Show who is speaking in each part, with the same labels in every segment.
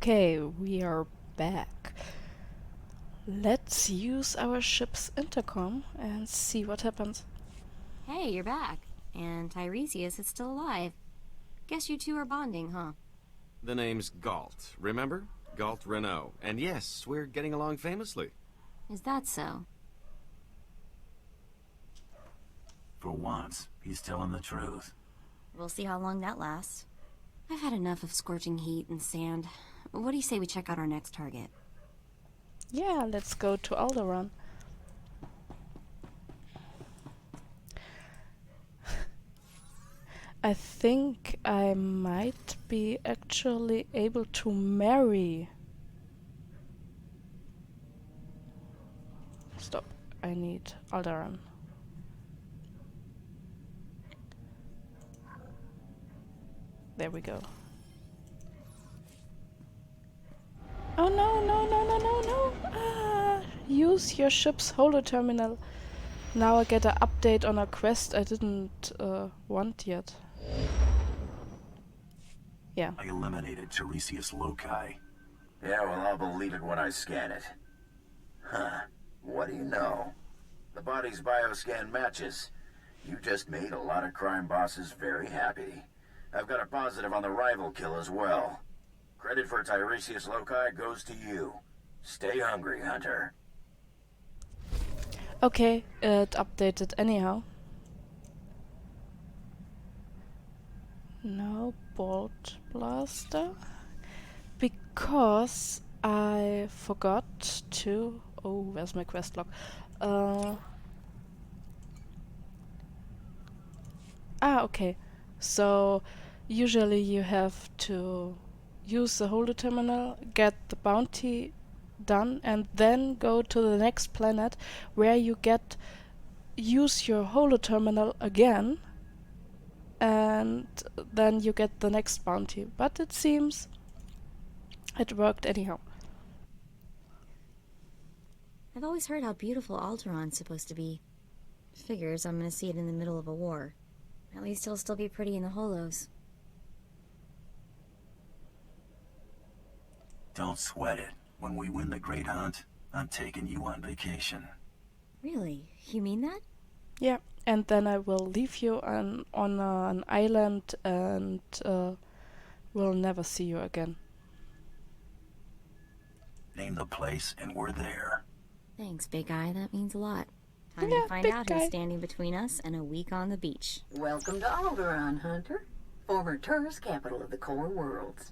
Speaker 1: Okay, we are back. Let's use our ship's intercom and see what happens.
Speaker 2: Hey, you're back. And Tiresias is still alive. Guess you two are bonding, huh?
Speaker 3: The name's Galt, remember? Galt Renault. And yes, we're getting along famously.
Speaker 2: Is that so?
Speaker 4: For once, he's telling the truth.
Speaker 2: We'll see how long that lasts. I've had enough of scorching heat and sand. What do you say we check out our next target?
Speaker 1: Yeah, let's go to Alderan. I think I might be actually able to marry. Stop. I need Alderan. There we go. Oh no, no, no, no, no, no! Ah, use your ship's holo terminal. Now I get an update on a quest I didn't want yet. Yeah.
Speaker 4: I eliminated Tiresias Loci.
Speaker 5: Yeah, well, I'll believe it when I scan it. Huh. What do you know? The body's bioscan matches. You just made a lot of crime bosses very happy. I've got a positive on the rival kill as well. Credit for Tiresias Loci goes to you. Stay hungry, Hunter.
Speaker 1: Okay, it updated anyhow. No bolt blaster. Because I forgot to... Oh, where's my quest log? Okay. So, usually you have to use the holo terminal, get the bounty done, and then go to the next planet where you use your holo terminal again, and then you get the next bounty. But it seems it worked anyhow.
Speaker 2: I've always heard how beautiful Alderan's supposed to be. Figures I'm gonna see it in the middle of a war. At least it'll still be pretty in the holos.
Speaker 4: Don't sweat it. When we win the Great Hunt, I'm taking you on vacation.
Speaker 2: Really? You mean that?
Speaker 1: Yeah, and then I will leave you on an island and will never see you again.
Speaker 4: Name the place and we're there.
Speaker 2: Thanks, big guy. That means a lot. Time
Speaker 1: Yeah,
Speaker 2: to find
Speaker 1: big
Speaker 2: out
Speaker 1: guy.
Speaker 2: who's standing between us and a week on the beach.
Speaker 6: Welcome to Alderan, Hunter, former tourist capital of the core worlds.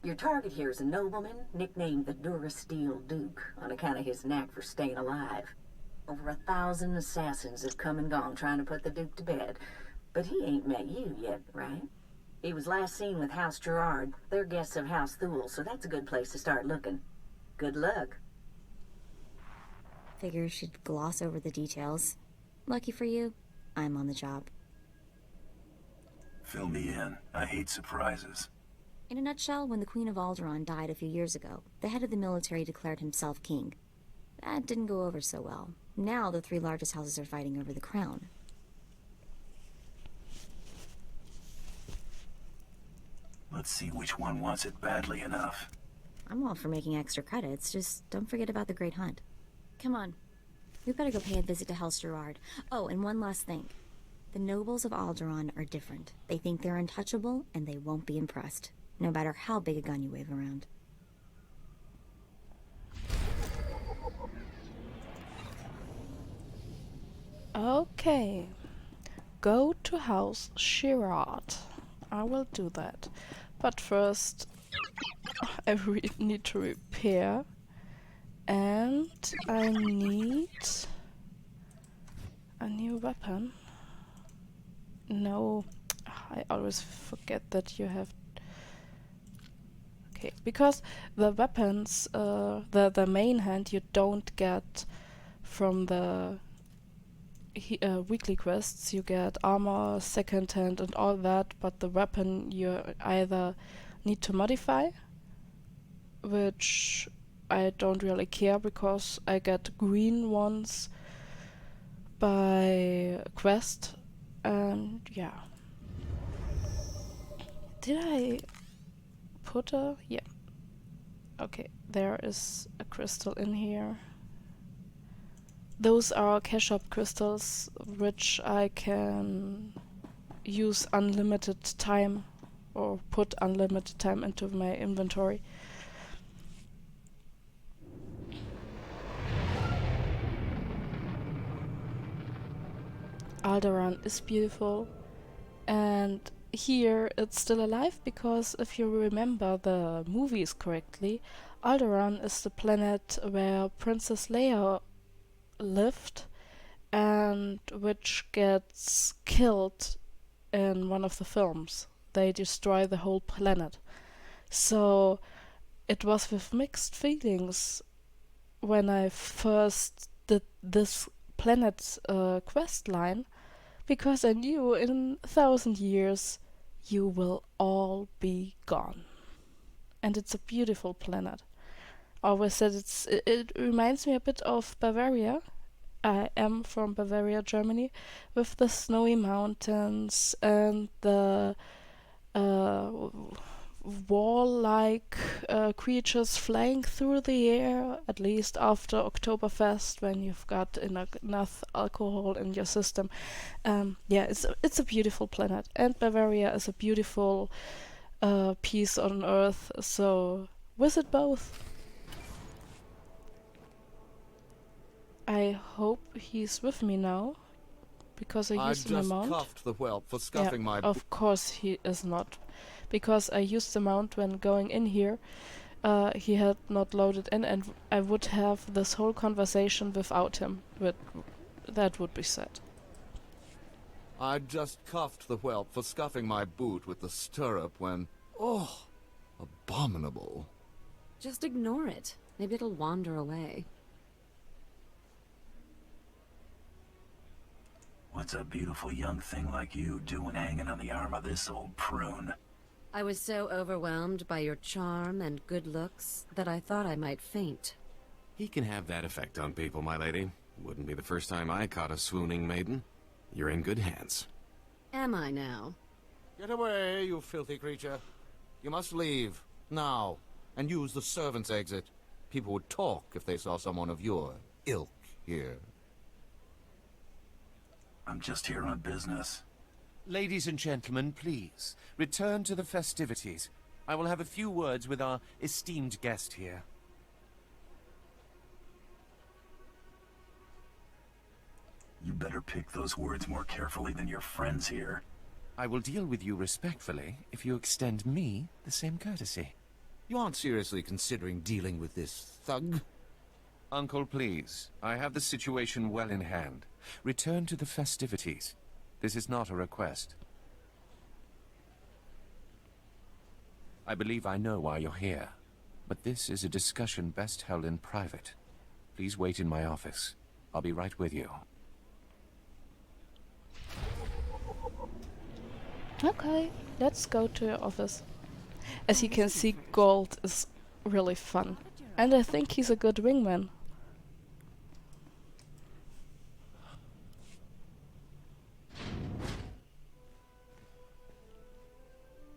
Speaker 6: Your target here is a nobleman nicknamed the Durasteel Duke on account of his knack for staying alive. Over 1,000 assassins have come and gone trying to put the Duke to bed, but he ain't met you yet, right? He was last seen with House Gerard. They're guests of House Thule, so that's a good place to start looking. Good luck.
Speaker 2: Figures she'd gloss over the details. Lucky for you, I'm on the job.
Speaker 4: Fill me in. I hate surprises.
Speaker 2: In a nutshell, when the Queen of Alderan died a few years ago, the head of the military declared himself king. That didn't go over so well. Now the three largest houses are fighting over the crown.
Speaker 4: Let's see which one wants it badly enough.
Speaker 2: I'm all for making extra credits, just don't forget about the Great Hunt. Come on. We better go pay a visit to House Gerard. Oh, and one last thing. The nobles of Alderan are different. They think they're untouchable, and they won't be impressed, no matter how big a gun you wave around.
Speaker 1: Okay. Go to House Gerard. I will do that. But first, I need to repair. And I need a new weapon. No, I always forget that you have... Okay, because the weapons, the main hand you don't get from the weekly quests. You get armor, second hand and all that, but the weapon you either need to modify, which I don't really care because I get green ones by quest, and yeah. Did I put a... yeah. Okay, there is a crystal in here. Those are cash-up crystals, which I can use unlimited time or put unlimited time into my inventory. Alderan is beautiful, and here it's still alive because if you remember the movies correctly, Alderan is the planet where Princess Leia lived and which gets killed in one of the films. They destroy the whole planet. So it was with mixed feelings when I first did this planet quest line, because I knew in 1,000 years you will all be gone. And it's a beautiful planet. I always said it reminds me a bit of Bavaria. I am from Bavaria, Germany, with the snowy mountains and the wall-like creatures flying through the air, at least after Oktoberfest, when you've got enough alcohol in your system. Yeah, it's a beautiful planet, and Bavaria is a beautiful piece on Earth, so visit both. I hope he's with me now, because I used my mount.
Speaker 7: I just cuffed the whelp for scuffing my...
Speaker 1: Of course he is not, because I used the mount when going in here. He had not loaded in, and I would have this whole conversation without him, but that would be sad.
Speaker 7: I just cuffed the whelp for scuffing my boot with the stirrup when... Oh, abominable.
Speaker 8: Just ignore it. Maybe it'll wander away.
Speaker 4: What's a beautiful young thing like you doing hanging on the arm of this old prune?
Speaker 8: I was so overwhelmed by your charm and good looks that I thought I might faint.
Speaker 3: He can have that effect on people, my lady. Wouldn't be the first time I caught a swooning maiden. You're in good hands.
Speaker 8: Am I now?
Speaker 7: Get away, you filthy creature. You must leave, now, and use the servants' exit. People would talk if they saw someone of your ilk here.
Speaker 4: I'm just here on business.
Speaker 9: Ladies and gentlemen, please, return to the festivities. I will have a few words with our esteemed guest here.
Speaker 4: You better pick those words more carefully than your friends here.
Speaker 9: I will deal with you respectfully if you extend me the same courtesy.
Speaker 7: You aren't seriously considering dealing with this thug?
Speaker 9: Uncle, please. I have the situation well in hand. Return to the festivities. This is not a request. I believe I know why you're here, but this is a discussion best held in private. Please wait in my office. I'll be right with you.
Speaker 1: Okay, let's go to your office. As you can see, Gold is really fun, and I think he's a good wingman.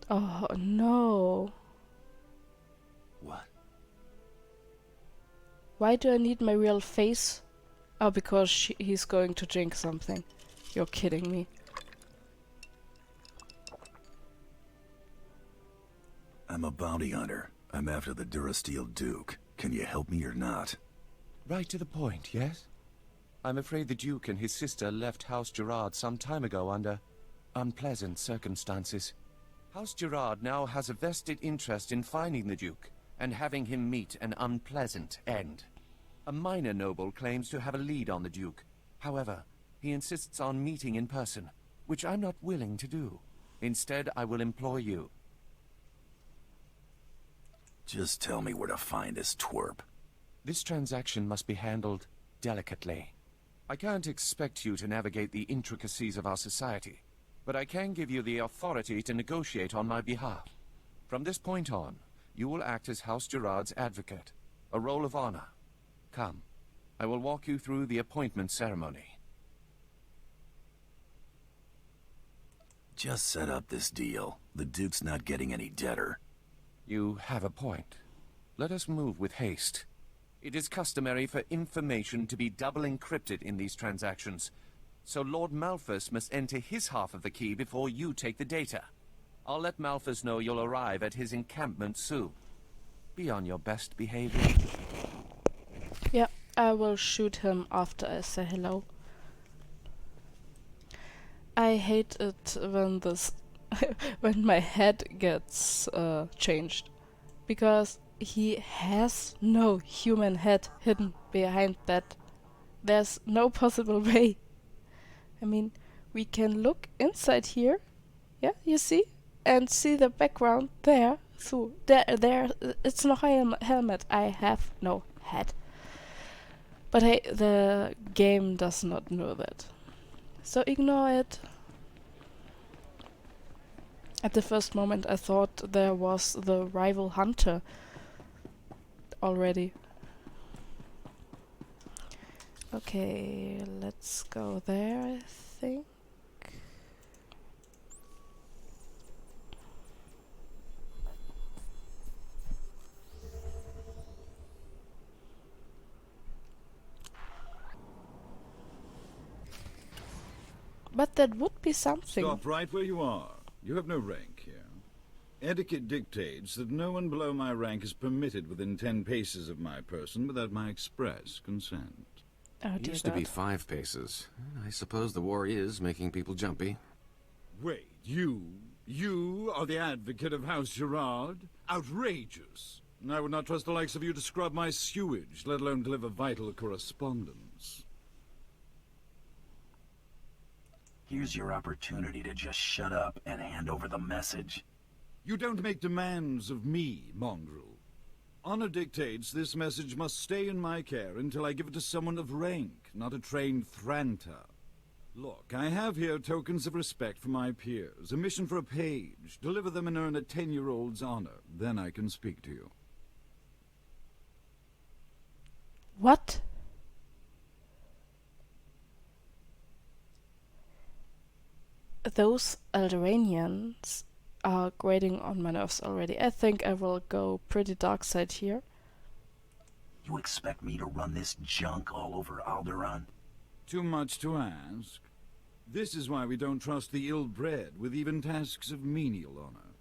Speaker 1: Oh no.
Speaker 4: What?
Speaker 1: Why do I need my real face? Oh, because he's going to drink something. You're kidding me.
Speaker 4: I'm a bounty hunter. I'm after the Durasteel Duke. Can you help me or not?
Speaker 9: Right to the point, yes? I'm afraid the Duke and his sister left House Gerard some time ago under unpleasant circumstances. House Gerard now has a vested interest in finding the Duke and having him meet an unpleasant end. A minor noble claims to have a lead on the Duke. However, he insists on meeting in person, which I'm not willing to do. Instead, I will employ you.
Speaker 4: Just tell me where to find this twerp.
Speaker 9: This transaction must be handled delicately. I can't expect you to navigate the intricacies of our society, but I can give you the authority to negotiate on my behalf. From this point on, you will act as House Gerard's advocate, a role of honor. Come, I will walk you through the appointment ceremony.
Speaker 4: Just set up this deal. The Duke's not getting any deader.
Speaker 9: You have a point. Let us move with haste. It is customary for information to be double encrypted in these transactions, so Lord Malthus must enter his half of the key before you take the data. I'll let Malthus know you'll arrive at his encampment soon. Be on your best behavior.
Speaker 1: Yeah, I will shoot him after I say hello. I hate it when this when my head gets changed, because he has no human head hidden behind that. There's no possible way. I mean, we can look inside here, yeah, you see, and see the background there. So there, it's no helmet. I have no head. But hey, the game does not know that, so ignore it. At the first moment, I thought there was the rival hunter already. Okay, let's go there, I think. But that would be something.
Speaker 10: Stop right where you are. You have no rank here. Etiquette dictates that no one below my rank is permitted within 10 paces of my person without my express consent.
Speaker 1: Oh,
Speaker 3: It
Speaker 1: dear
Speaker 3: used to be
Speaker 1: God.
Speaker 3: 5 paces. I suppose the war is making people jumpy.
Speaker 10: Wait, you are the advocate of House Gerard? Outrageous. I would not trust the likes of you to scrub my sewage, let alone deliver vital correspondence.
Speaker 4: Here's your opportunity to just shut up and hand over the message.
Speaker 10: You don't make demands of me, mongrel. Honor dictates this message must stay in my care until I give it to someone of rank, not a trained Thranta. Look, I have here tokens of respect for my peers, a mission for a page. Deliver them and earn a 10-year-old's honor. Then I can speak to you.
Speaker 1: What? Those Alderanians are grating on my nerves already. I think I will go pretty dark side here.
Speaker 4: You expect me to run this junk all over Alderan?
Speaker 10: Too much to ask. This is why we don't trust the ill-bred with even tasks of menial honor.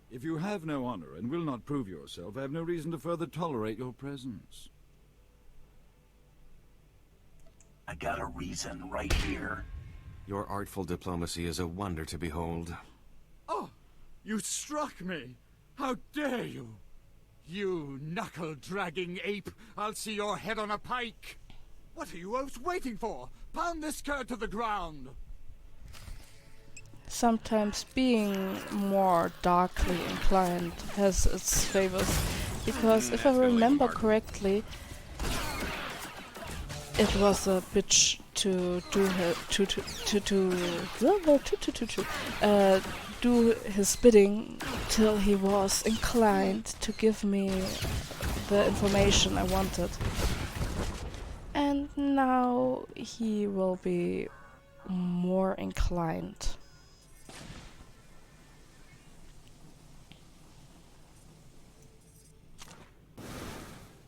Speaker 10: If you have no honor and will not prove yourself, I have no reason to further tolerate your presence.
Speaker 4: I got a reason right here.
Speaker 3: Your artful diplomacy is a wonder to behold.
Speaker 10: Oh, you struck me! How dare you! You knuckle-dragging ape! I'll see your head on a pike! What are you oafs waiting for? Pound this cur to the ground!
Speaker 1: Sometimes being more darkly inclined has its favors, because if I remember correctly, it was a bitch to do his bidding till he was inclined to give me the information I wanted. And now he will be more inclined.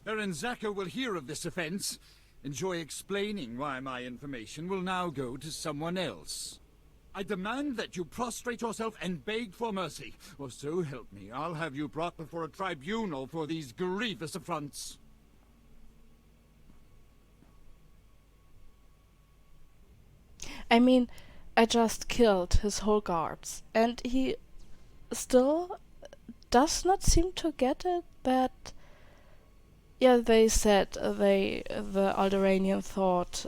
Speaker 10: Baron Zaka will hear of this offense. Enjoy explaining why my information will now go to someone else. I demand that you prostrate yourself and beg for mercy, or so help me, I'll have you brought before a tribunal for these grievous affronts.
Speaker 1: I mean, I just killed his whole guards, and he still does not seem to get it that... Yeah, they said the Alderanian thought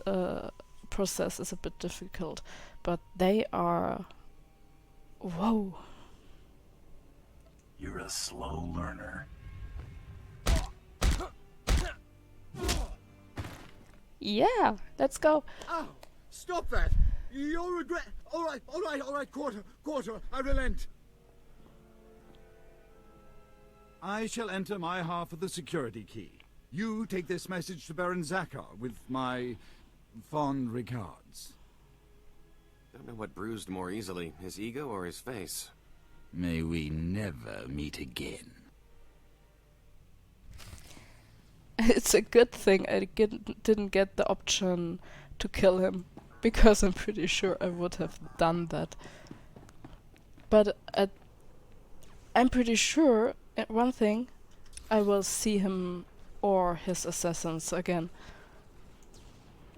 Speaker 1: process is a bit difficult, but they are... Whoa.
Speaker 4: You're a slow learner.
Speaker 1: Yeah, let's go.
Speaker 10: Ow! Stop that! You'll regret... All right, quarter, I relent. I shall enter my half of the security key. You take this message to Baron Zakar with my fond regards.
Speaker 3: Don't know what bruised more easily, his ego or his face.
Speaker 10: May we never meet again.
Speaker 1: It's a good thing I didn't get the option to kill him, because I'm pretty sure I would have done that. But I'm pretty sure, one thing, I will see him or his assassins again.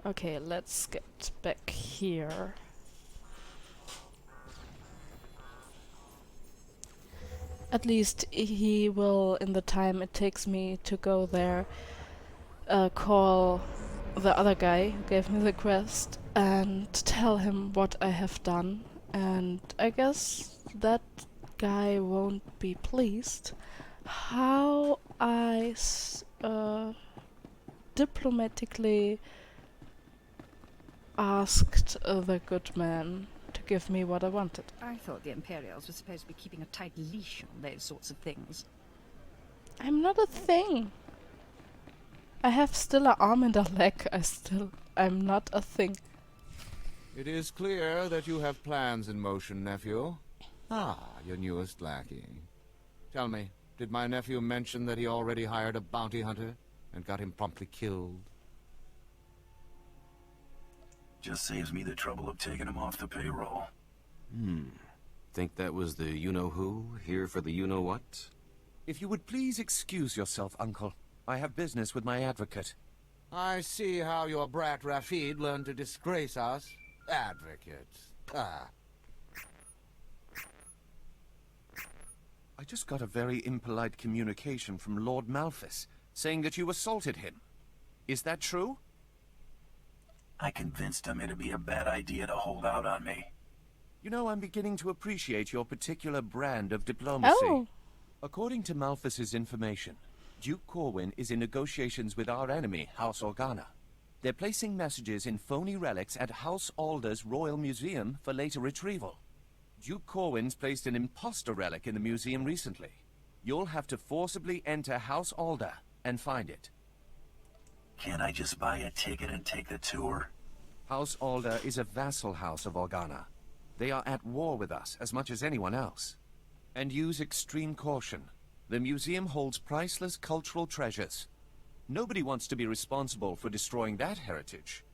Speaker 1: Okay, let's get back here. At least he will, in the time it takes me to go there, call the other guy who gave me the quest and tell him what I have done. And I guess that guy won't be pleased how I diplomatically asked the good man to give me what I wanted.
Speaker 11: I thought the Imperials were supposed to be keeping a tight leash on those sorts of things.
Speaker 1: I'm not a thing. I have still an arm and a leg. I'm not a thing.
Speaker 7: It is clear that you have plans in motion, nephew. Ah, your newest lackey. Tell me, did my nephew mention that he already hired a bounty hunter and got him promptly killed?
Speaker 4: Just saves me the trouble of taking him off the payroll.
Speaker 3: Think that was the you-know-who here for the you-know-what?
Speaker 9: If you would please excuse yourself, Uncle. I have business with my advocate.
Speaker 7: I see how your brat Rafid learned to disgrace us. Advocate. Ah.
Speaker 9: I just got a very impolite communication from Lord Malphus, saying that you assaulted him. Is that true?
Speaker 4: I convinced him it'd be a bad idea to hold out on me.
Speaker 9: You know, I'm beginning to appreciate your particular brand of diplomacy.
Speaker 1: Oh.
Speaker 9: According to Malphus's information, Duke Corwin is in negotiations with our enemy, House Organa. They're placing messages in phony relics at House Alder's Royal Museum for later retrieval. Duke Corwin's placed an imposter relic in the museum recently. You'll have to forcibly enter House Alder and find it.
Speaker 4: Can't I just buy a ticket and take the tour?
Speaker 9: House Alder is a vassal house of Organa. They are at war with us as much as anyone else. And use extreme caution. The museum holds priceless cultural treasures. Nobody wants to be responsible for destroying that heritage.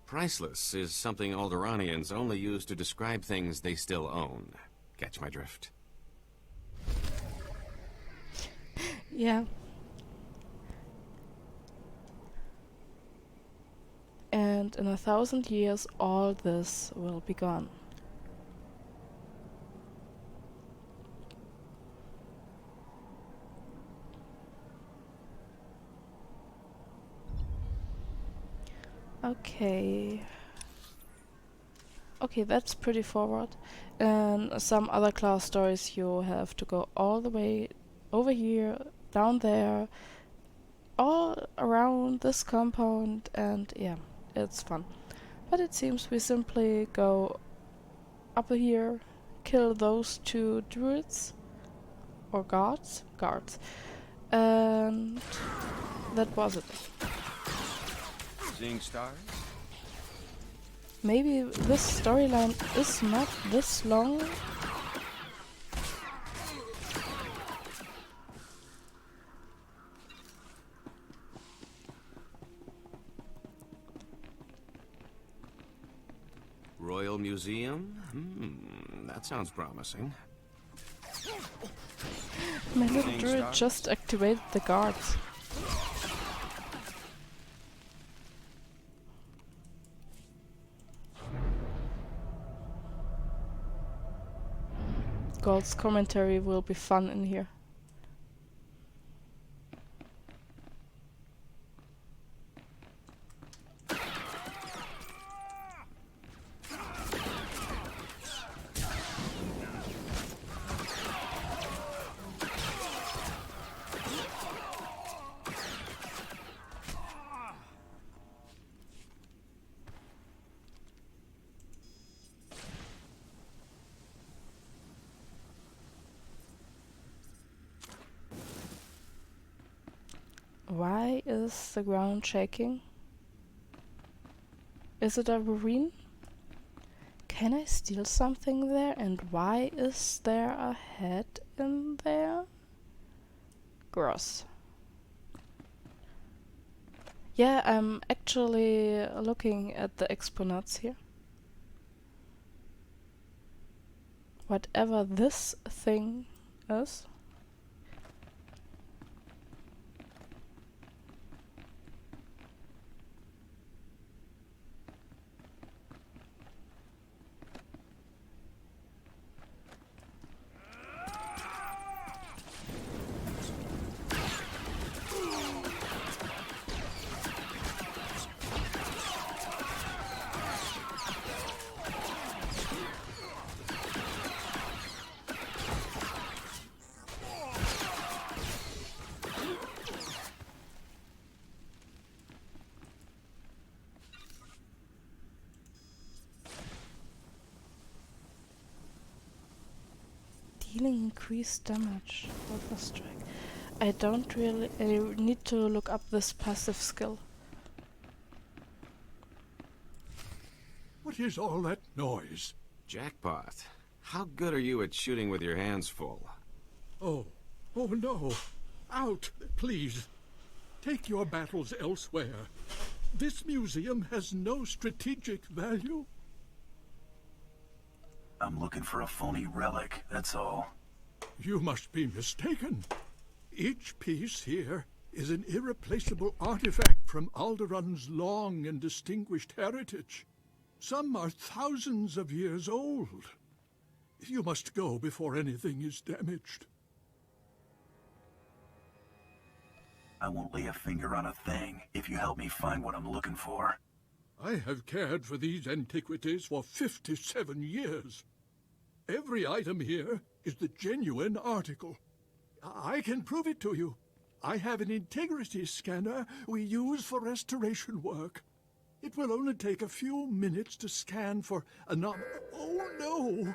Speaker 3: Priceless is something Alderanians only use to describe things they still own. Catch my drift?
Speaker 1: Yeah. And in 1,000 years, all this will be gone. Okay. Okay, that's pretty forward. In some other class stories, you have to go all the way over here, down there, all around this compound, and yeah, it's fun. But it seems we simply go up here, kill those two druids, or guards, and that was it.
Speaker 9: Seeing stars?
Speaker 1: Maybe this storyline is not this long.
Speaker 3: Royal Museum? That sounds promising.
Speaker 1: My little druid just activated the guards. Gold's commentary will be fun in here. Why is the ground shaking? Is it a ruin? Can I steal something there? And why is there a head in there? Gross. Yeah, I'm actually looking at the exponents here. Whatever this thing is. Dealing increased damage with a strike. I don't really... I need to look up this passive skill.
Speaker 12: What is all that noise?
Speaker 3: Jackpot. How good are you at shooting with your hands full?
Speaker 12: Oh no. Out, please. Take your battles elsewhere. This museum has no strategic value.
Speaker 4: I'm looking for a phony relic, that's all.
Speaker 12: You must be mistaken. Each piece here is an irreplaceable artifact from Alderan's long and distinguished heritage. Some are thousands of years old. You must go before anything is damaged.
Speaker 4: I won't lay a finger on a thing if you help me find what I'm looking for.
Speaker 12: I have cared for these antiquities for 57 years. Every item here is the genuine article. I can prove it to you. I have an integrity scanner we use for restoration work. It will only take a few minutes to scan for Oh no!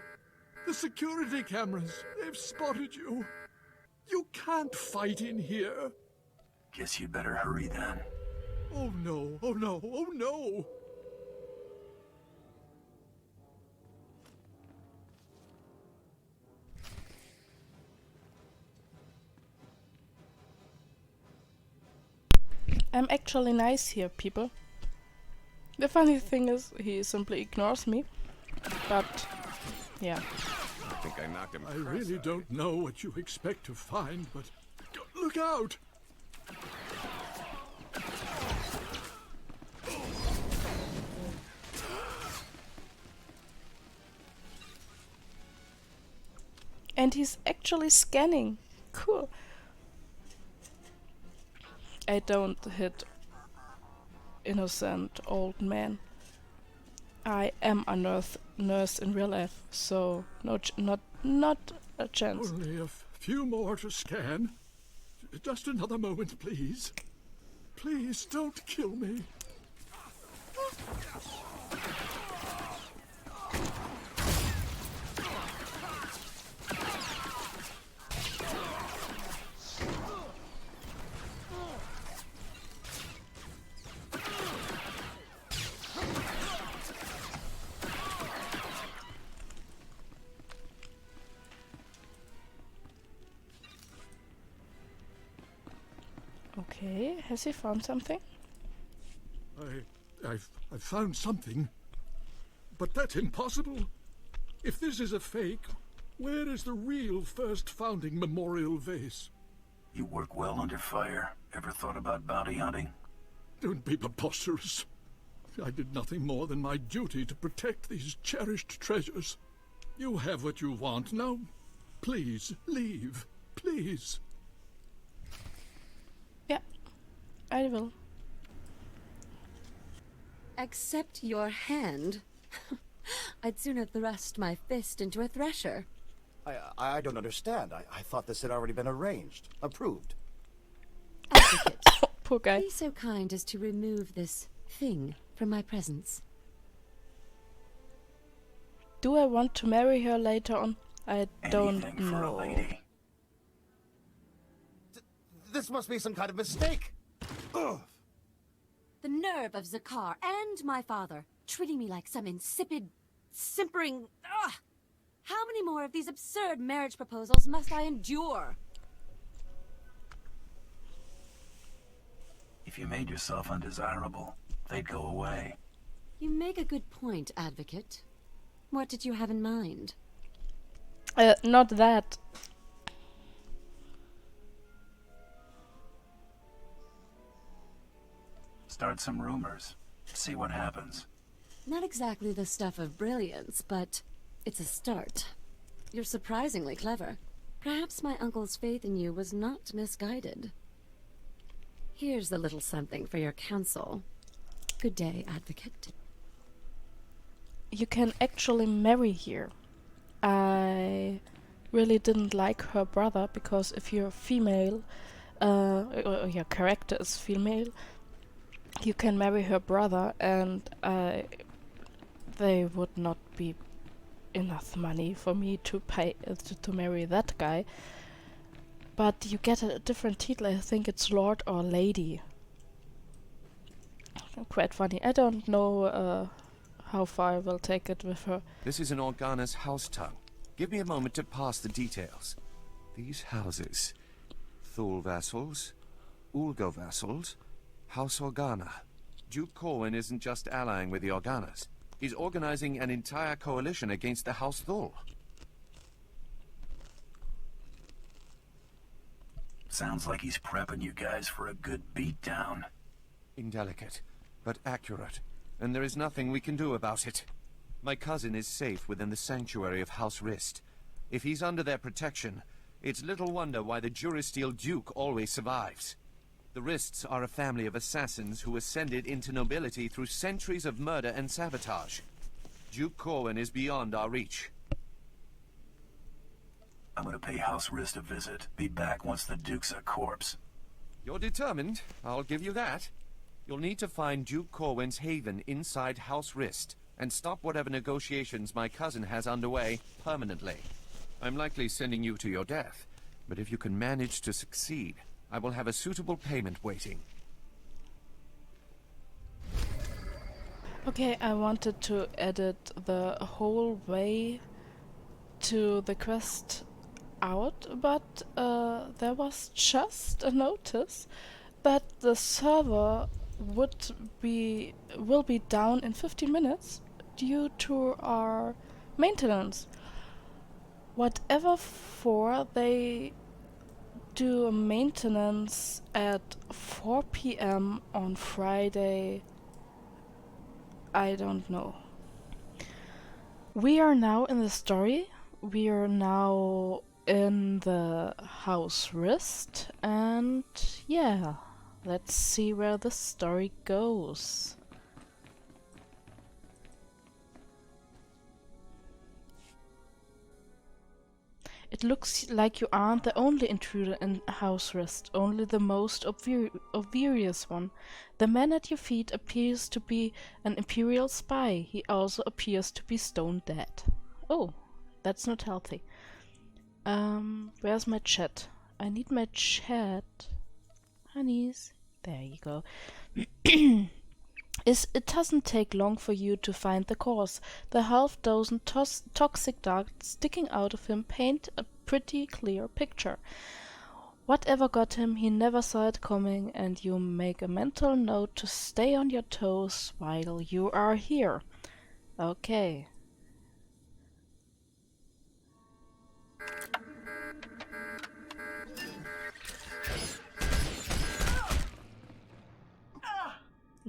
Speaker 12: The security cameras, they've spotted you. You can't fight in here.
Speaker 4: Guess you better hurry then.
Speaker 12: Oh no, oh no, oh no!
Speaker 1: I'm actually nice here, people. The funny thing is, he simply ignores me. But, yeah.
Speaker 3: I think I knocked him.
Speaker 12: I really don't know what you expect to find, but look out!
Speaker 1: And he's actually scanning. Cool. I don't hit innocent old men. I am a nurse in real life, so not a chance.
Speaker 12: Only a few more to scan. Just another moment, please. Please don't kill me.
Speaker 1: Okay, has he found something?
Speaker 12: I've found something. But that's impossible. If this is a fake, where is the real first founding memorial vase?
Speaker 4: You work well under fire. Ever thought about bounty hunting?
Speaker 12: Don't be preposterous. I did nothing more than my duty to protect these cherished treasures. You have what you want. Now, please, leave. Please.
Speaker 1: Yeah, I will.
Speaker 8: Accept your hand? I'd sooner thrust my fist into a thresher.
Speaker 13: I don't understand. I thought this had already been arranged. Approved.
Speaker 8: Advocate,
Speaker 1: poor guy.
Speaker 8: be so kind as to remove this thing from my presence.
Speaker 1: Do I want to marry her later on? I don't
Speaker 4: Anything for a
Speaker 1: know.
Speaker 4: lady.
Speaker 13: This must be some kind of mistake. Ugh.
Speaker 8: The nerve of Zakar and my father treating me like some insipid, simpering... Ugh! How many more of these absurd marriage proposals must I endure?
Speaker 4: If If you made yourself undesirable, they'd go away.
Speaker 8: You make a good point, Advocate. What did you have in mind?
Speaker 1: Not that.
Speaker 4: Start some rumors. See what happens.
Speaker 8: Not exactly the stuff of brilliance, but it's a start. You're surprisingly clever. Perhaps my uncle's faith in you was not misguided. Here's a little something for your counsel. Good day, Advocate.
Speaker 1: You can actually marry here. I really didn't like her brother, because if you're female, or your character is female, you can marry her brother, and they would not be enough money for me to pay to marry that guy. But you get a different title. I think it's Lord or Lady. Quite funny. I don't know how far I will take it with her.
Speaker 9: This is an Organa's house tongue. Give me a moment to pass the details. These houses. Thule vassals, Ulgo vassals, House Organa. Duke Corwin isn't just allying with the Organas. He's organizing an entire coalition against the House Thule.
Speaker 4: Sounds like he's prepping you guys for a good beatdown.
Speaker 9: Indelicate, but accurate, and there is nothing we can do about it. My cousin is safe within the sanctuary of House Rist. If he's under their protection, it's little wonder why the Durasteel Duke always survives. The Rists are a family of assassins who ascended into nobility through centuries of murder and sabotage. Duke Corwin is beyond our reach.
Speaker 4: I'm gonna pay House Rist a visit. Be back once the Duke's a corpse.
Speaker 9: You're determined, I'll give you that. You'll need to find Duke Corwin's haven inside House Rist, and stop whatever negotiations my cousin has underway permanently. I'm likely sending you to your death, but if you can manage to succeed, I will have a suitable payment waiting.
Speaker 1: Okay, I wanted to edit the whole way to the quest out, but there was just a notice that the server will be down in 15 minutes due to our maintenance. Whatever for, they do maintenance at 4 p.m. on Friday. I don't know. We are now in the story. We are now in the House Rist, and yeah, let's see where the story goes. It looks like you aren't the only intruder in House Rist, only the most obvious one. The man at your feet appears to be an Imperial spy. He also appears to be stone dead. Oh, that's not healthy. Where's my chat? I need my chat. Honeys. There you go. It doesn't take long for you to find the cause. The half-dozen toxic darts sticking out of him paint a pretty clear picture. Whatever got him, he never saw it coming, and you make a mental note to stay on your toes while you are here. Okay.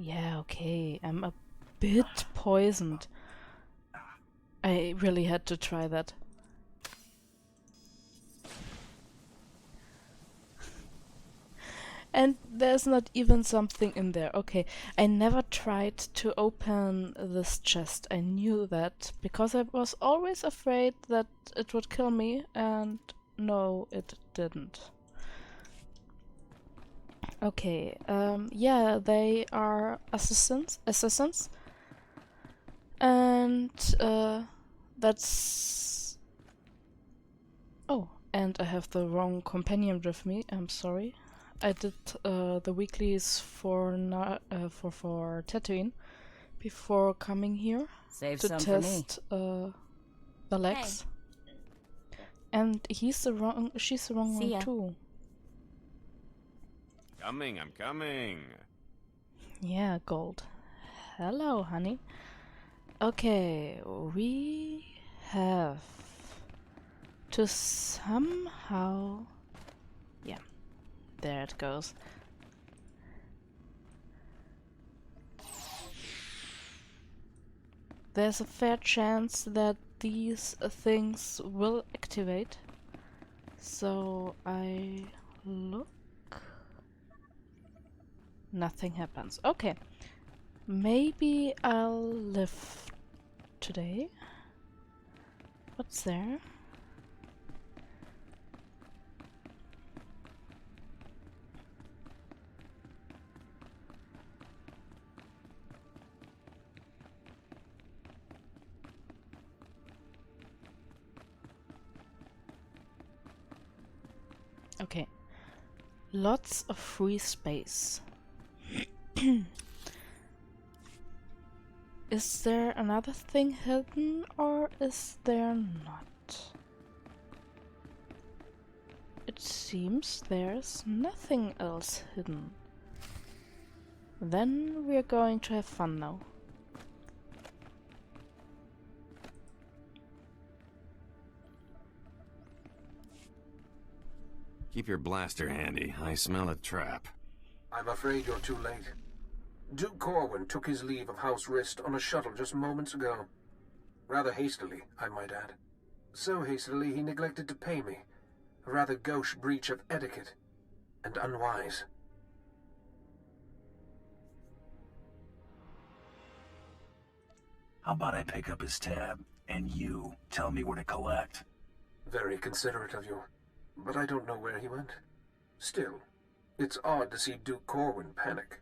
Speaker 1: Yeah, okay. I'm a bit poisoned. I really had to try that. And there's not even something in there. Okay, I never tried to open this chest. I knew that because I was always afraid that it would kill me, and no, it didn't. Okay, yeah, they are assassins, and that's... Oh, and I have the wrong companion with me, I'm sorry. I did the weeklies for Tatooine before coming here
Speaker 14: Save
Speaker 1: to
Speaker 14: some
Speaker 1: test
Speaker 14: for me.
Speaker 1: the legs.
Speaker 2: Hey.
Speaker 1: And she's the wrong
Speaker 2: See
Speaker 1: one
Speaker 2: ya.
Speaker 1: too.
Speaker 3: I'm coming.
Speaker 1: Yeah, gold. Hello, honey. Okay, we have to somehow... Yeah, there it goes. There's a fair chance that these things will activate. So I look. Nothing happens. Okay. Maybe I'll live today. What's there? Okay. Lots of free space. Is there another thing hidden, or is there not? It seems there's nothing else hidden. Then we're going to have fun now.
Speaker 3: Keep your blaster handy. I smell a trap.
Speaker 14: I'm afraid you're too late. Duke Corwin took his leave of House Rist on a shuttle just moments ago. Rather hastily, I might add. So hastily he neglected to pay me. A rather gauche breach of etiquette. And unwise.
Speaker 4: How about I pick up his tab, and you tell me where to collect?
Speaker 14: Very considerate of you. But I don't know where he went. Still, it's odd to see Duke Corwin panic.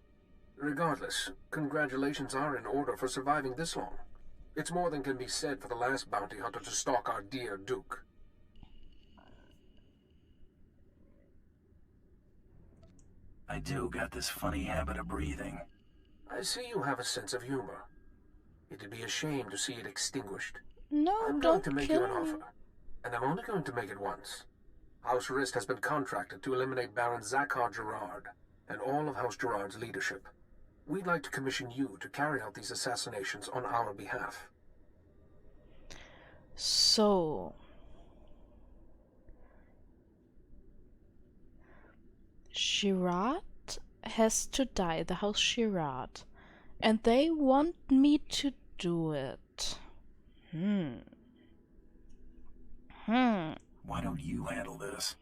Speaker 14: Regardless, congratulations are in order for surviving this long. It's more than can be said for the last bounty hunter to stalk our dear Duke.
Speaker 4: I do got this funny habit of breathing.
Speaker 14: I see you have a sense of humor. It'd be a shame to see it extinguished.
Speaker 1: No,
Speaker 14: I'm going
Speaker 1: don't
Speaker 14: to make
Speaker 1: kill
Speaker 14: you an
Speaker 1: me.
Speaker 14: offer, and I'm only going to make it once. House Rist has been contracted to eliminate Baron Zakhar Gerard and all of House Gerard's leadership. We'd like to commission you to carry out these assassinations on our behalf.
Speaker 1: So... Gerard has to die, the House Gerard. And they want me to do it.
Speaker 4: Why don't you handle this?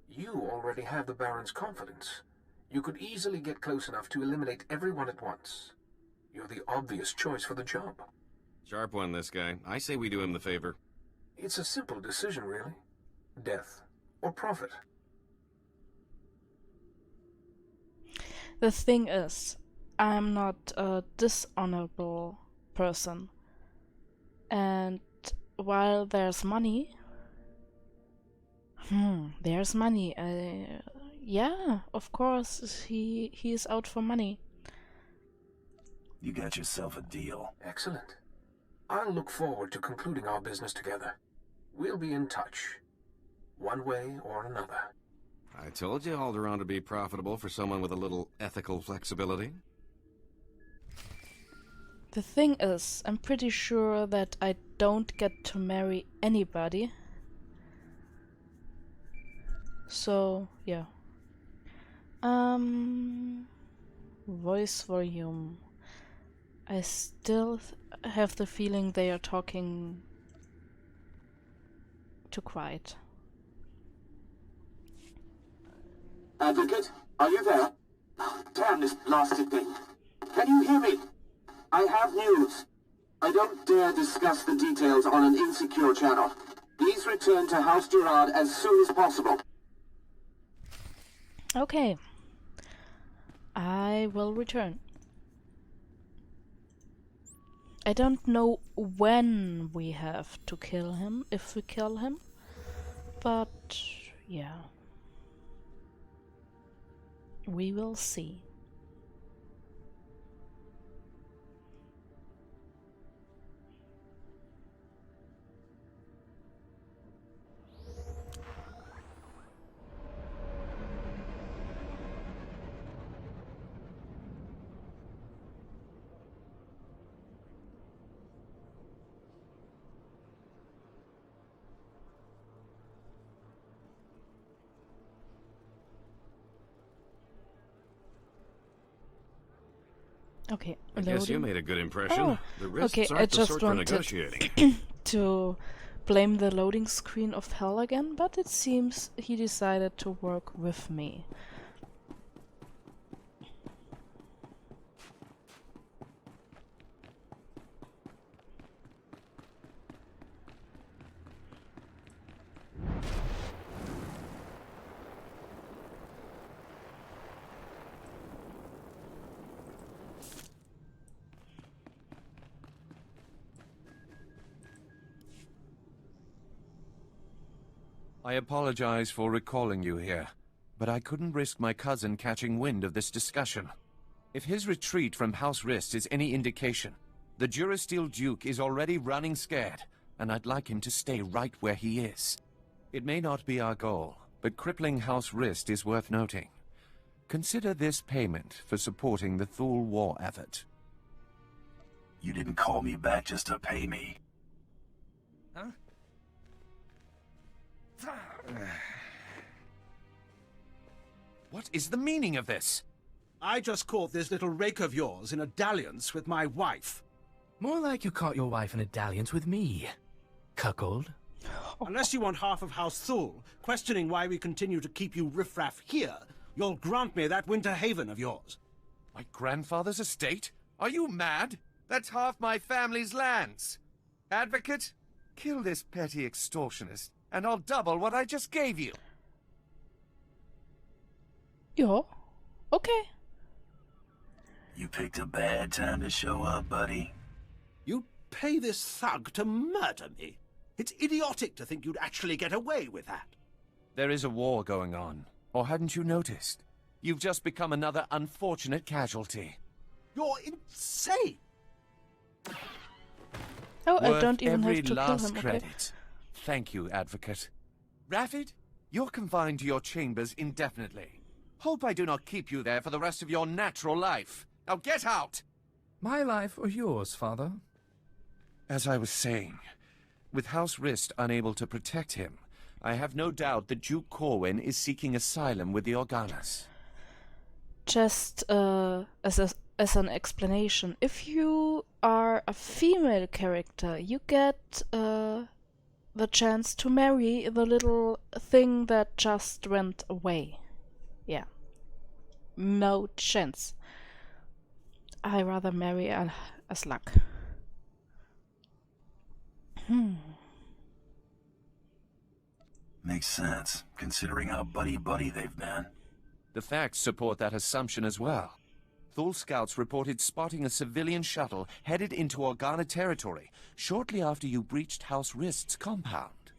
Speaker 14: You already have the Baron's confidence. You could easily get close enough to eliminate everyone at once. You're the obvious choice for the job.
Speaker 3: Sharp one, this guy. I say we do him the favor.
Speaker 14: It's a simple decision, really. Death or profit.
Speaker 1: The thing is, I'm not a dishonorable person. And while there's money... there's money. Yeah, of course, he's out for money.
Speaker 4: You got yourself a deal.
Speaker 14: Excellent. I'll look forward to concluding our business together. We'll be in touch. One way or another.
Speaker 3: I told you Alderan to be profitable for someone with a little ethical flexibility.
Speaker 1: The thing is, I'm pretty sure that I don't get to marry anybody. So, yeah. Voice volume. I still have the feeling they are talking too quiet.
Speaker 15: Advocate, are you there? Damn this blasted thing. Can you hear me? I have news. I don't dare discuss the details on an insecure channel. Please return to House Gerard as soon as possible.
Speaker 1: Okay. I will return. I don't know when we have to kill him, if we kill him, but yeah. We will see. Okay,
Speaker 3: I guess you
Speaker 1: loading.
Speaker 3: made a good impression.
Speaker 1: Oh,
Speaker 3: The wrists
Speaker 1: okay, I
Speaker 3: aren't the
Speaker 1: just
Speaker 3: sort for
Speaker 1: wanted
Speaker 3: negotiating.
Speaker 1: to blame the loading screen of hell again, but it seems he decided to work with me.
Speaker 9: I apologize for recalling you here, but I couldn't risk my cousin catching wind of this discussion. If his retreat from House Rist is any indication, the Durasteel Duke is already running scared, and I'd like him to stay right where he is. It may not be our goal, but crippling House Rist is worth noting. Consider this payment for supporting the Thule war effort.
Speaker 4: You didn't call me back just to pay me.
Speaker 9: Huh? What is the meaning of this?
Speaker 16: I just caught this little rake of yours in a dalliance with my wife.
Speaker 17: More like you caught your wife in a dalliance with me, cuckold.
Speaker 16: Unless you want half of House Thule, questioning why we continue to keep you riffraff here, you'll grant me that winter haven of yours.
Speaker 9: My grandfather's estate? Are you mad? That's half my family's lands. Advocate, kill this petty extortionist, and I'll double what I just gave you.
Speaker 1: Yeah, okay.
Speaker 4: You picked a bad time to show up, buddy.
Speaker 16: You pay this thug to murder me? It's idiotic to think you'd actually get away with that.
Speaker 9: There is a war going on, or hadn't you noticed? You've just become another unfortunate casualty.
Speaker 16: You're insane!
Speaker 1: Oh, I
Speaker 9: Worth
Speaker 1: don't even
Speaker 9: every
Speaker 1: have to kill
Speaker 9: last
Speaker 1: him, okay.
Speaker 9: credit. Thank you, Advocate. Raffid, you're confined to your chambers indefinitely. Hope I do not keep you there for the rest of your natural life. Now get out!
Speaker 17: My life or yours, father?
Speaker 9: As I was saying, with House Rist unable to protect him, I have no doubt that Duke Corwin is seeking asylum with the Organas.
Speaker 1: Just as an explanation, if you are a female character, you get the chance to marry the little thing that just went away. Yeah. No chance. I rather marry a slug.
Speaker 4: Makes sense, considering how buddy-buddy they've been.
Speaker 9: The facts support that assumption as well. Thule scouts reported spotting a civilian shuttle headed into Organa territory shortly after you breached House Rist's compound.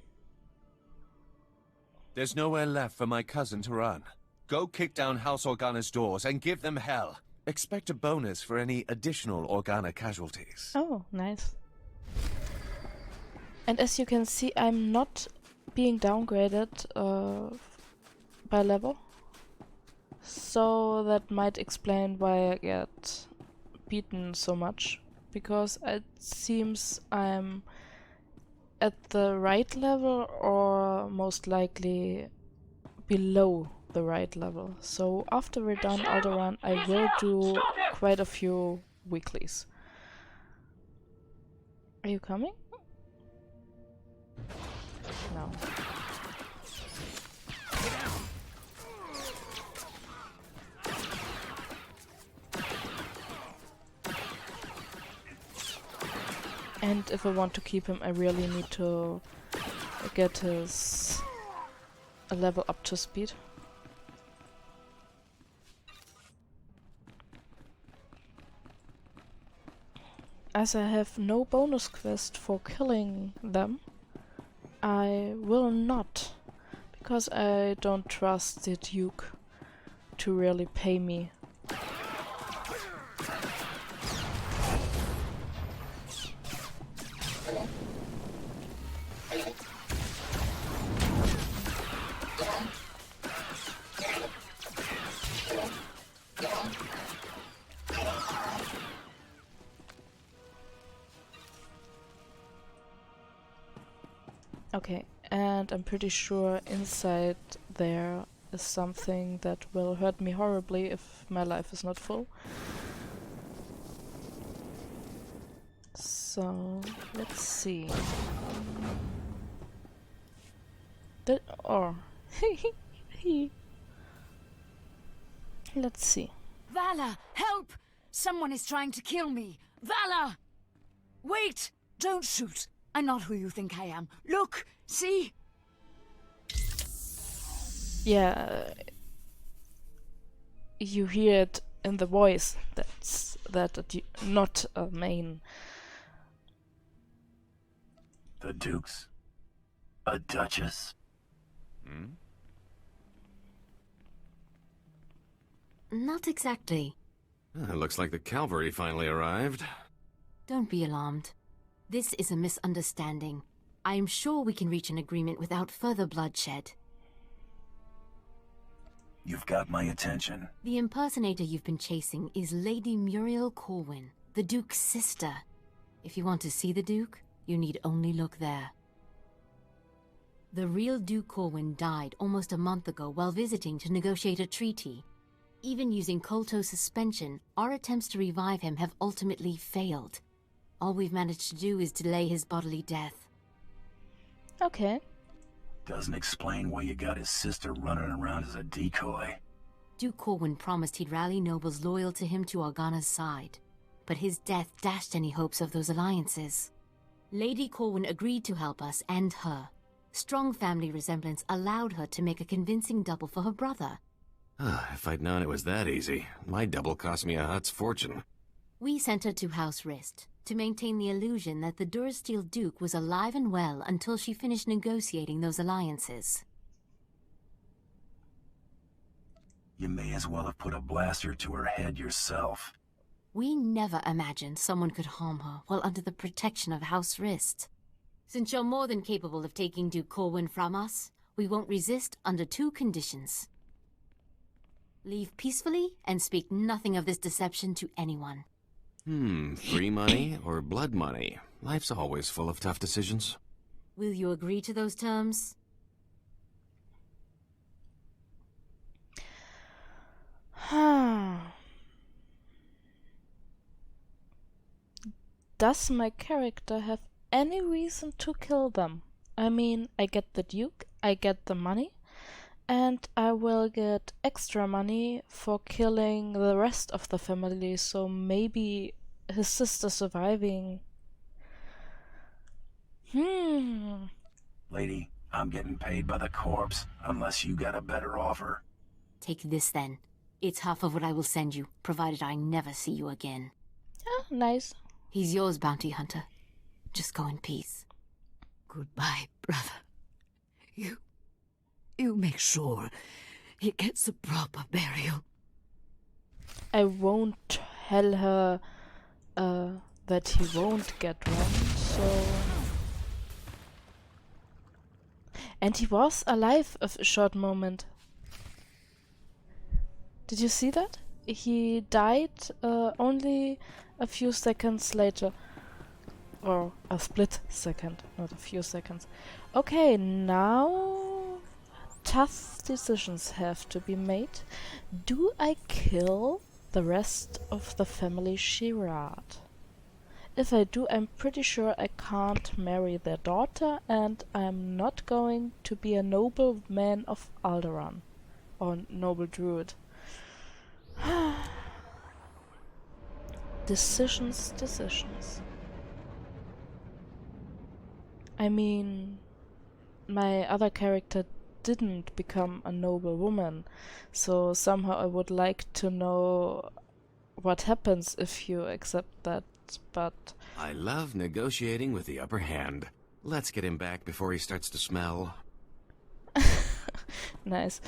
Speaker 9: There's nowhere left for my cousin to run. Go kick down House Organa's doors and give them hell. Expect a bonus for any additional Organa casualties.
Speaker 1: Oh, nice. And as you can see, I'm not being downgraded by level. So that might explain why I get beaten so much. Because it seems I'm at the right level or most likely below the right level. So after we're done Alderan, I will do quite a few weeklies. Are you coming? No. And if I want to keep him, I really need to get his level up to speed. As I have no bonus quest for killing them, I will not, because I don't trust the Duke to really pay me. Okay, and I'm pretty sure inside there is something that will hurt me horribly if my life is not full. So, let's see. Let's see.
Speaker 18: Vala, help! Someone is trying to kill me. Vala! Wait! Don't shoot. I'm not who you think I am. Look! See?
Speaker 1: Yeah. You hear it in the voice. That's not a main.
Speaker 4: The Duke's a duchess?
Speaker 3: Hmm?
Speaker 8: Not exactly.
Speaker 3: Looks like the cavalry finally arrived.
Speaker 8: Don't be alarmed. This is a misunderstanding. I am sure we can reach an agreement without further bloodshed.
Speaker 4: You've got my attention.
Speaker 8: The impersonator you've been chasing is Lady Muriel Corwin, the Duke's sister. If you want to see the Duke, you need only look there. The real Duke Corwin died almost a month ago while visiting to negotiate a treaty. Even using Kolto suspension, our attempts to revive him have ultimately failed. All we've managed to do is delay his bodily death.
Speaker 1: Okay.
Speaker 4: Doesn't explain why you got his sister running around as a decoy.
Speaker 8: Duke Corwin promised he'd rally nobles loyal to him to Organa's side, but his death dashed any hopes of those alliances. Lady Corwin agreed to help us and her. Strong family resemblance allowed her to make a convincing double for her brother.
Speaker 3: If I'd known it was that easy, my double cost me a Hutt's fortune.
Speaker 8: We sent her to House Rist to maintain the illusion that the Durasteel Duke was alive and well until she finished negotiating those alliances.
Speaker 4: You may as well have put a blaster to her head yourself.
Speaker 8: We never imagined someone could harm her while under the protection of House Rist. Since you're more than capable of taking Duke Corwin from us, we won't resist under 2 conditions. Leave peacefully and speak nothing of this deception to anyone.
Speaker 3: Free money or blood money? Life's always full of tough decisions.
Speaker 8: Will you agree to those terms?
Speaker 1: Does my character have any reason to kill them? I mean, I get the Duke, I get the money, and I will get extra money for killing the rest of the family, so maybe his sister surviving.
Speaker 4: Lady, I'm getting paid by the corpse, unless you got a better offer.
Speaker 8: Take this then. It's half of what I will send you, provided I never see you again.
Speaker 1: Ah, nice.
Speaker 8: He's yours, Bounty Hunter. Just go in peace.
Speaker 18: Goodbye, brother. You make sure he gets a proper burial.
Speaker 1: I won't tell her that he won't get one, so... And he was alive a short moment. Did you see that? He died only a few seconds later. Or a split second, not a few seconds. Okay, now tough decisions have to be made. Do I kill the rest of the family Shirad? If I do, I'm pretty sure I can't marry their daughter, and I'm not going to be a noble man of Alderan. Or noble druid. Decisions. I mean, my other character didn't become a noble woman, so somehow I would like to know what happens if you accept that, but...
Speaker 3: I love negotiating with the upper hand. Let's get him back before he starts to smell.
Speaker 1: Nice.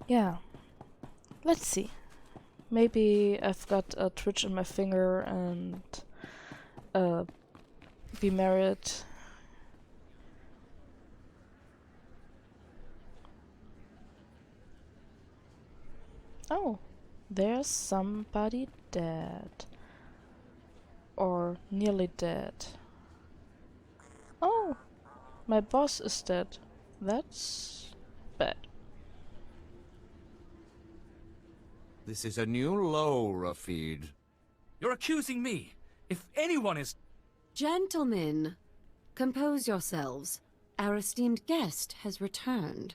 Speaker 1: Yeah. Let's see. Maybe I've got a twitch in my finger and be married. Oh, there's somebody dead. Or nearly dead. Oh, my boss is dead. That's bad.
Speaker 7: This is a new low, Rafid.
Speaker 17: You're accusing me. If anyone is...
Speaker 8: Gentlemen, compose yourselves. Our esteemed guest has returned.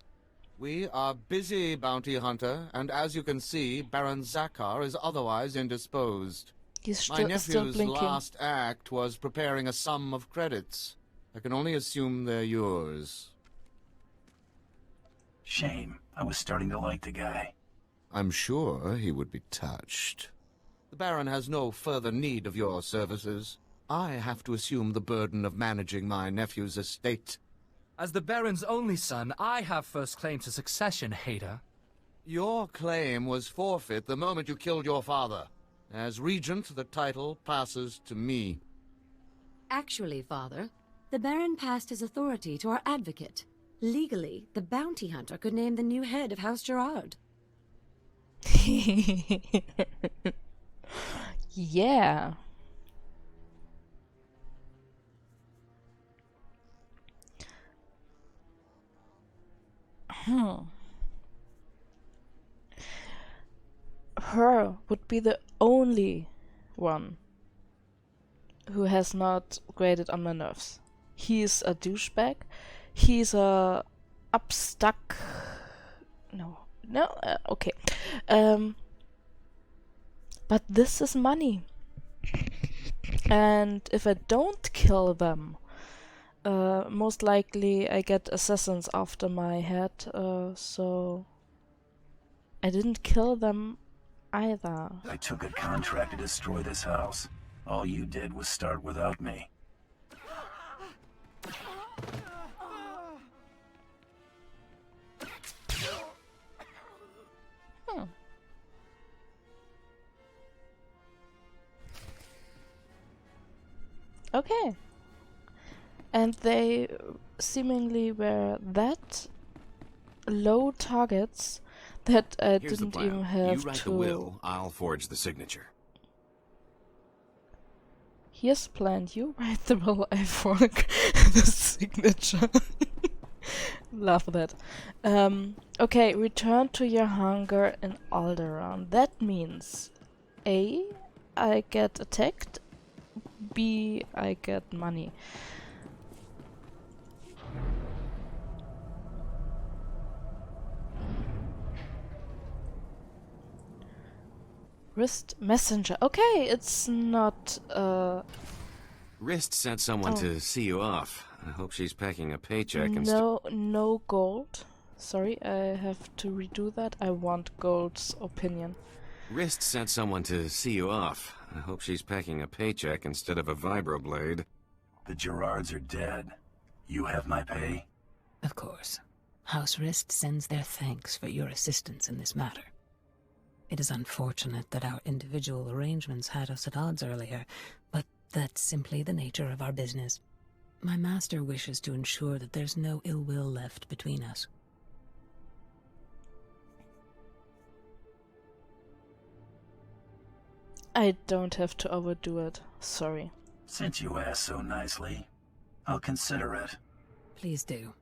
Speaker 7: We are busy, Bounty Hunter, and as you can see, Baron Zakar is otherwise indisposed.
Speaker 1: He's
Speaker 7: My
Speaker 1: still
Speaker 7: nephew's
Speaker 1: blinking.
Speaker 7: last act was preparing a sum of credits. I can only assume they're yours.
Speaker 4: Shame. I was starting to like the guy.
Speaker 7: I'm sure he would be touched. The Baron has no further need of your services. I have to assume the burden of managing my nephew's estate.
Speaker 17: As the Baron's only son, I have first claim to succession, hater.
Speaker 7: Your claim was forfeit the moment you killed your father. As regent, the title passes to me.
Speaker 8: Actually, Father, the Baron passed his authority to our advocate. Legally, the Bounty Hunter could name the new head of House Gerard.
Speaker 1: Yeah. Her would be the only one who has not grated on my nerves. He's a douchebag. He's a upstuck... Okay. But this is money. And if I don't kill them, most likely I get assassins after my head, so I didn't kill them either.
Speaker 4: I took a contract to destroy this house. All you did was start without me.
Speaker 1: Okay. And they seemingly were that low targets that I
Speaker 3: Here's the
Speaker 1: didn't
Speaker 3: plan.
Speaker 1: even have
Speaker 3: You write
Speaker 1: to...
Speaker 3: the will, I'll forge the signature.
Speaker 1: Here's the plan. You write the will, I fork the signature. Love that. Okay, return to your hunger in Alderan. That means A, I get attacked, B, I get money. Wrist messenger. Okay, it's not
Speaker 3: Wrist sent someone
Speaker 1: Oh.
Speaker 3: to see you off. I hope she's packing a paycheck and
Speaker 1: no gold. Sorry, I have to redo that. I want Gold's opinion.
Speaker 3: Wrist sent someone to see you off. I hope she's packing a paycheck instead of a vibroblade.
Speaker 4: The Gerards are dead. You have my pay?
Speaker 19: Of course. House Wrist sends their thanks for your assistance in this matter. It is unfortunate that our individual arrangements had us at odds earlier, but that's simply the nature of our business. My master wishes to ensure that there's no ill will left between us.
Speaker 1: I don't have to overdo it. Sorry.
Speaker 4: Since you asked so nicely, I'll consider it.
Speaker 19: Please do.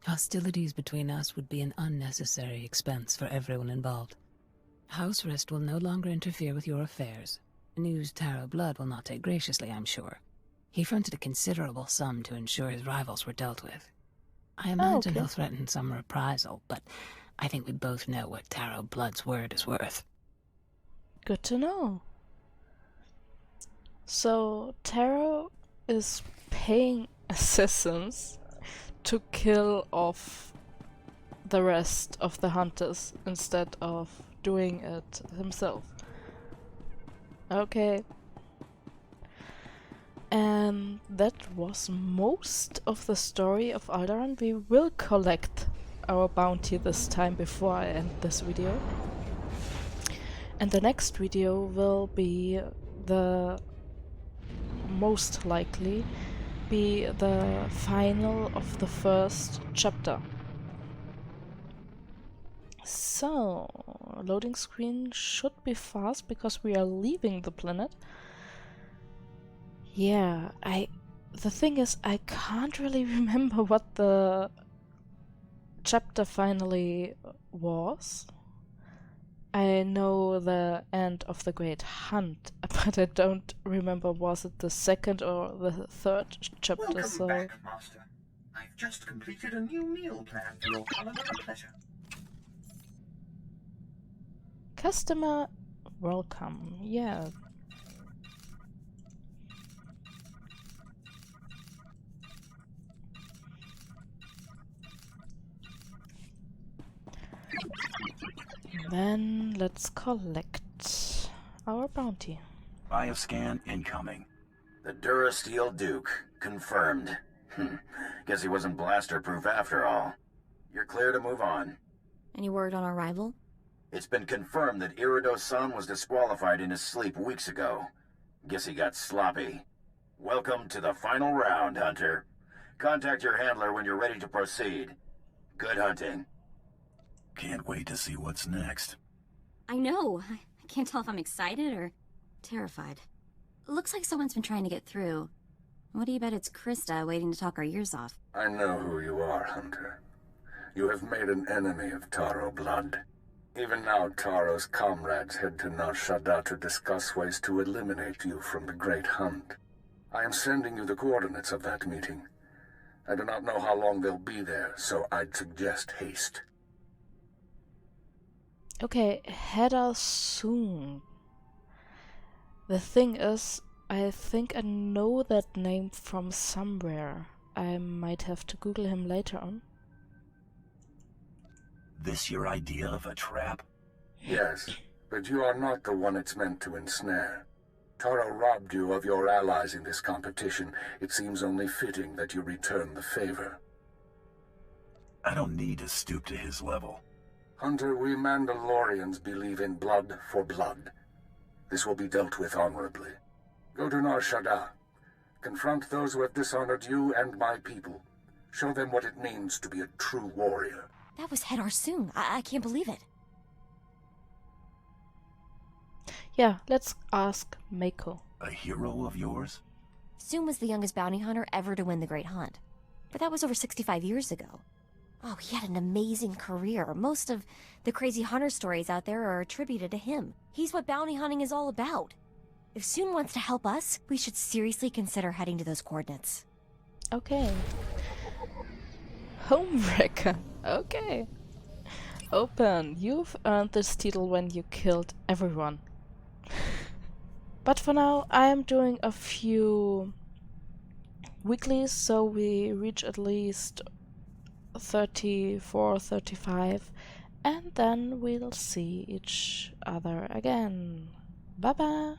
Speaker 19: Hostilities between us would be an unnecessary expense for everyone involved. House Wrist will no longer interfere with your affairs. News Taro Blood will not take graciously, I'm sure. He fronted a considerable sum to ensure his rivals were dealt with. I imagine
Speaker 1: okay.
Speaker 19: he'll threaten some reprisal, but I think we both know what Taro Blood's word is worth.
Speaker 1: Good to know. So, Taro is paying assassins to kill off the rest of the hunters instead of doing it himself. Okay. And that was most of the story of Alderan. We will collect our bounty this time before I end this video. And the next video will be the most likely be the final of the first chapter. So, loading screen should be fast because we are leaving the planet. Yeah, the thing is, I can't really remember what the chapter finally was. I know the end of the Great Hunt, but I don't remember was it the second or the third chapter,
Speaker 15: Welcome
Speaker 1: so...
Speaker 15: back, Master. I've just completed a new meal plan for your culinary pleasure.
Speaker 1: Customer welcome, yeah. Then let's collect our bounty.
Speaker 4: Bioscan incoming.
Speaker 5: The Durasteel Duke. Confirmed. Guess he wasn't blaster-proof after all. You're clear to move on.
Speaker 2: Any word on our rival?
Speaker 5: It's been confirmed that Irido-san was disqualified in his sleep weeks ago. Guess he got sloppy. Welcome to the final round, Hunter. Contact your handler when you're ready to proceed. Good hunting.
Speaker 4: Can't wait to see what's next.
Speaker 2: I know. I can't tell if I'm excited or terrified. Looks like someone's been trying to get through. What do you bet it's Krista waiting to talk our ears off?
Speaker 14: I know who you are, Hunter. You have made an enemy of Taro blood. Even now, Taro's comrades head to Nar Shaddaa to discuss ways to eliminate you from the Great Hunt. I am sending you the coordinates of that meeting. I do not know how long they'll be there, so I'd suggest haste.
Speaker 1: Okay, head out soon. The thing is, I think I know that name from somewhere. I might have to Google him later on.
Speaker 4: This your idea of a trap?
Speaker 14: Yes, but you are not the one it's meant to ensnare. Taro robbed you of your allies in this competition. It seems only fitting that you return the favor.
Speaker 4: I don't need to stoop to his level.
Speaker 14: Hunter, we Mandalorians believe in blood for blood. This will be dealt with honorably. Go to Nar Shaddaa. Confront those who have dishonored you and my people. Show them what it means to be a true warrior.
Speaker 2: That was Head Arsoon. I can't believe it.
Speaker 1: Yeah, let's ask Mako.
Speaker 4: A hero of yours?
Speaker 2: Soon was the youngest bounty hunter ever to win the Great Hunt. But that was over 65 years ago. Oh, he had an amazing career. Most of the crazy hunter stories out there are attributed to him. He's what bounty hunting is all about. If Soon wants to help us, we should seriously consider heading to those coordinates.
Speaker 1: Okay. Homewrecker. Okay. Open. You've earned this title when you killed everyone. But for now, I am doing a few weeklies, so we reach at least 34, 35, and then we'll see each other again. Bye bye!